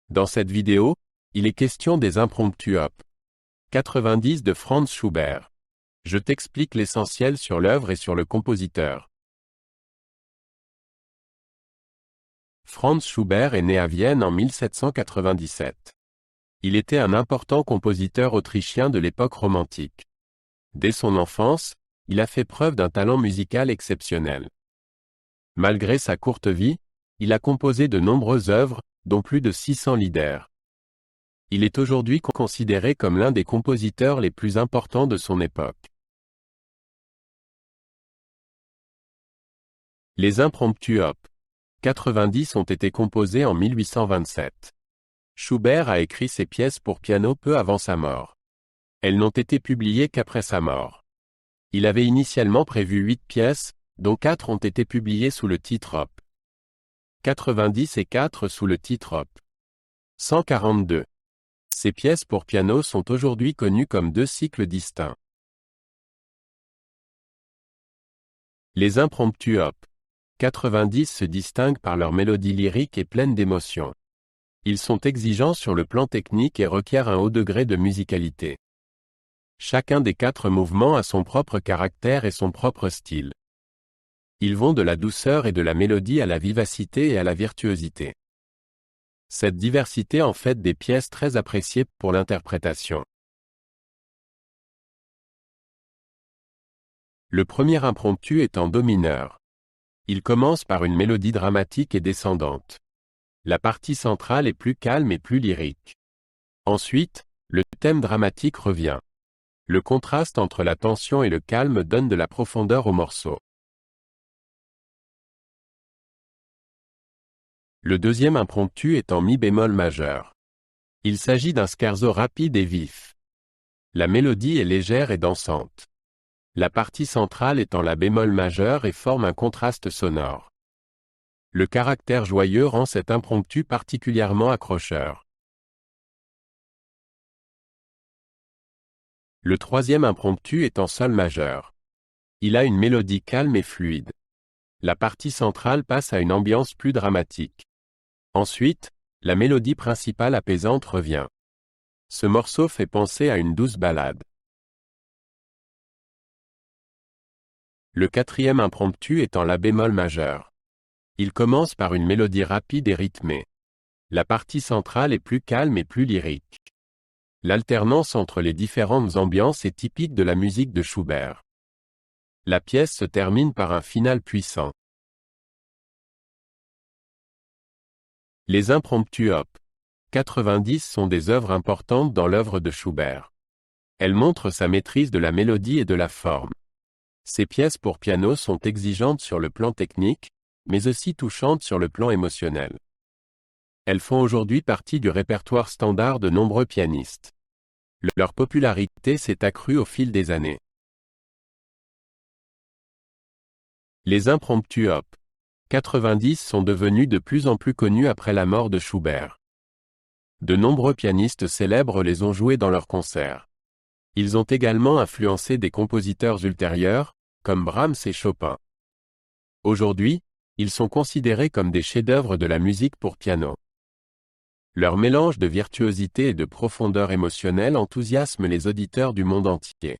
Dans cette vidéo, il est question des impromptus op. 90 de Franz Schubert. Je t'explique l'essentiel sur l'œuvre et sur le compositeur. Franz Schubert est né à Vienne en 1797. Il était un important compositeur autrichien de l'époque romantique. Dès son enfance, il a fait preuve d'un talent musical exceptionnel. Malgré sa courte vie, il a composé de nombreuses œuvres, dont plus de 600 lieder. Il est aujourd'hui considéré comme l'un des compositeurs les plus importants de son époque. Les impromptus op. 90 ont été composés en 1827. Schubert a écrit ces pièces pour piano peu avant sa mort. Elles n'ont été publiées qu'après sa mort. Il avait initialement prévu 8 pièces, dont 4 ont été publiées sous le titre op. 90 et 4 sous le titre op. 142. Ces pièces pour piano sont aujourd'hui connues comme 2 cycles distincts. Les impromptus op. 90 se distinguent par leur mélodie lyrique et pleine d'émotion. Ils sont exigeants sur le plan technique et requièrent un haut degré de musicalité. Chacun des 4 mouvements a son propre caractère et son propre style. Ils vont de la douceur et de la mélodie à la vivacité et à la virtuosité. Cette diversité en fait des pièces très appréciées pour l'interprétation. Le premier impromptu est en do mineur. Il commence par une mélodie dramatique et descendante. La partie centrale est plus calme et plus lyrique. Ensuite, le thème dramatique revient. Le contraste entre la tension et le calme donne de la profondeur au morceau. Le deuxième impromptu est en mi bémol majeur. Il s'agit d'un scherzo rapide et vif. La mélodie est légère et dansante. La partie centrale est en la bémol majeur et forme un contraste sonore. Le caractère joyeux rend cet impromptu particulièrement accrocheur. Le troisième impromptu est en sol majeur. Il a une mélodie calme et fluide. La partie centrale passe à une ambiance plus dramatique. Ensuite, la mélodie principale apaisante revient. Ce morceau fait penser à une douce ballade. Le quatrième impromptu est en la bémol majeur. Il commence par une mélodie rapide et rythmée. La partie centrale est plus calme et plus lyrique. L'alternance entre les différentes ambiances est typique de la musique de Schubert. La pièce se termine par un final puissant. Les impromptus op. 90 sont des œuvres importantes dans l'œuvre de Schubert. Elles montrent sa maîtrise de la mélodie et de la forme. Ces pièces pour piano sont exigeantes sur le plan technique, mais aussi touchantes sur le plan émotionnel. Elles font aujourd'hui partie du répertoire standard de nombreux pianistes. Leur popularité s'est accrue au fil des années. Les impromptus op. 90 sont devenus de plus en plus connus après la mort de Schubert. De nombreux pianistes célèbres les ont joués dans leurs concerts. Ils ont également influencé des compositeurs ultérieurs, comme Brahms et Chopin. Aujourd'hui, ils sont considérés comme des chefs-d'œuvre de la musique pour piano. Leur mélange de virtuosité et de profondeur émotionnelle enthousiasme les auditeurs du monde entier.